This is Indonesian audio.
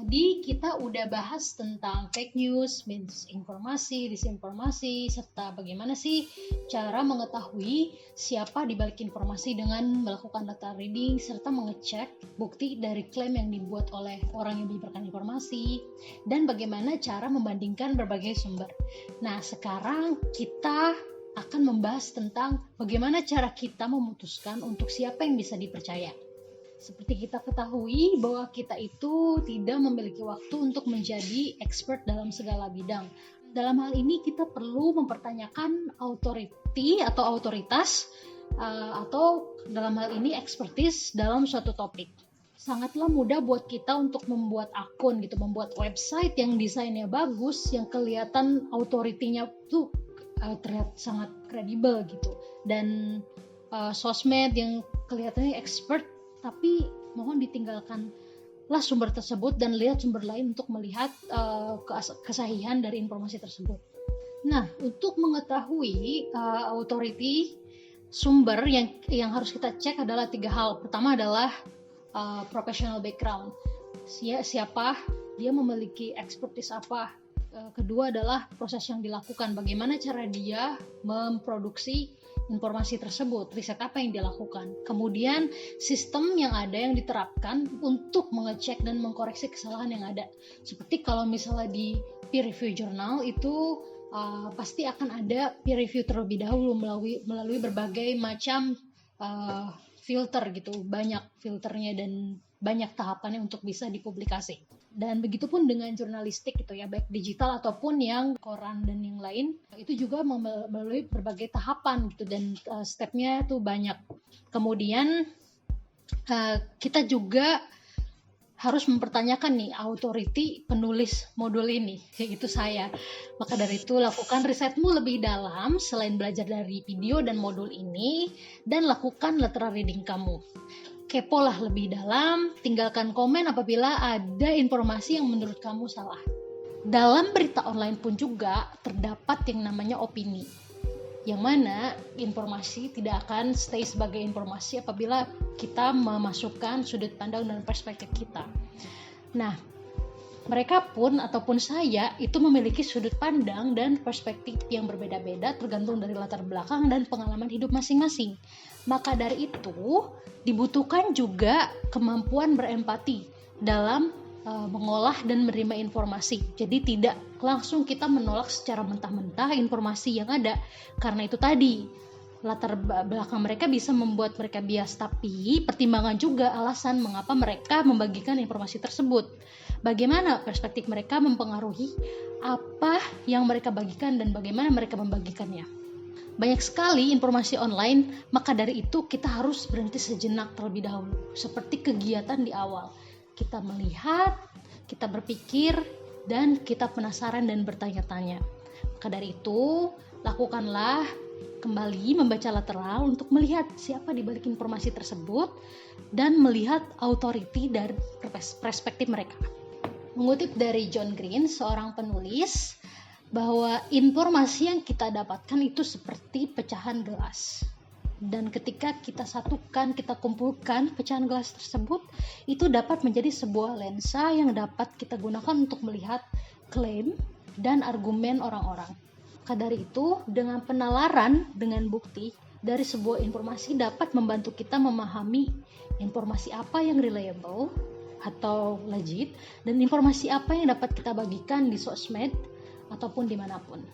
Tadi kita udah bahas tentang fake news, misinformasi, disinformasi, serta bagaimana sih cara mengetahui siapa di balik informasi dengan melakukan data reading serta mengecek bukti dari klaim yang dibuat oleh orang yang menyebarkan informasi, dan bagaimana cara membandingkan berbagai sumber. Nah, sekarang kita akan membahas tentang bagaimana cara kita memutuskan untuk siapa yang bisa dipercaya. Seperti kita ketahui bahwa kita itu tidak memiliki waktu untuk menjadi expert dalam segala bidang. Dalam hal ini kita perlu mempertanyakan authority atau otoritas atau dalam hal ini expertise dalam suatu topik. Sangatlah mudah buat kita untuk membuat akun gitu, membuat website yang desainnya bagus, yang kelihatan authority-nya tuh terlihat sangat kredibel gitu, dan sosmed yang kelihatannya expert, tapi mohon ditinggalkanlah sumber tersebut dan lihat sumber lain untuk melihat kesahihan dari informasi tersebut. Nah, untuk mengetahui authority sumber yang harus kita cek adalah 3 hal. Pertama adalah professional background. Siapa dia, memiliki expertise apa. Kedua adalah proses yang dilakukan, bagaimana cara dia memproduksi informasi tersebut, riset apa yang dilakukan. Kemudian sistem yang ada yang diterapkan untuk mengecek dan mengkoreksi kesalahan yang ada. Seperti kalau misalnya di peer review journal itu pasti akan ada peer review terlebih dahulu melalui berbagai macam filter gitu, banyak filternya dan banyak tahapannya untuk bisa dipublikasi. Dan begitupun dengan jurnalistik gitu ya, baik digital ataupun yang koran dan yang lain, itu juga melalui berbagai tahapan gitu, dan stepnya tuh banyak. Kemudian kita juga harus mempertanyakan nih authority penulis modul ini, yaitu saya. Maka dari itu lakukan risetmu lebih dalam selain belajar dari video dan modul ini, dan lakukan lateral reading kamu. Kepolah lebih dalam, tinggalkan komen apabila ada informasi yang menurut kamu salah. Dalam berita online pun juga terdapat yang namanya opini, yang mana informasi tidak akan stay sebagai informasi apabila kita memasukkan sudut pandang dan perspektif kita. Nah, mereka pun ataupun saya itu memiliki sudut pandang dan perspektif yang berbeda-beda tergantung dari latar belakang dan pengalaman hidup masing-masing. Maka dari itu dibutuhkan juga kemampuan berempati dalam mengolah dan menerima informasi. Jadi tidak langsung kita menolak secara mentah-mentah informasi yang ada, karena itu tadi latar belakang mereka bisa membuat mereka bias, tapi pertimbangan juga alasan mengapa mereka membagikan informasi tersebut. Bagaimana perspektif mereka mempengaruhi apa yang mereka bagikan dan bagaimana mereka membagikannya. Banyak sekali informasi online, maka dari itu kita harus berhenti sejenak terlebih dahulu. Seperti kegiatan di awal, kita melihat, kita berpikir, dan kita penasaran dan bertanya-tanya. Maka dari itu, lakukanlah kembali membaca lateral untuk melihat siapa di balik informasi tersebut dan melihat authority dari perspektif mereka. Mengutip dari John Green, seorang penulis, bahwa informasi yang kita dapatkan itu seperti pecahan gelas. Dan ketika kita satukan, kita kumpulkan pecahan gelas tersebut, itu dapat menjadi sebuah lensa yang dapat kita gunakan untuk melihat klaim dan argumen orang-orang. Maka dari itu, dengan penalaran dengan bukti dari sebuah informasi dapat membantu kita memahami informasi apa yang reliable atau legit, dan informasi apa yang dapat kita bagikan di sosmed ataupun dimanapun.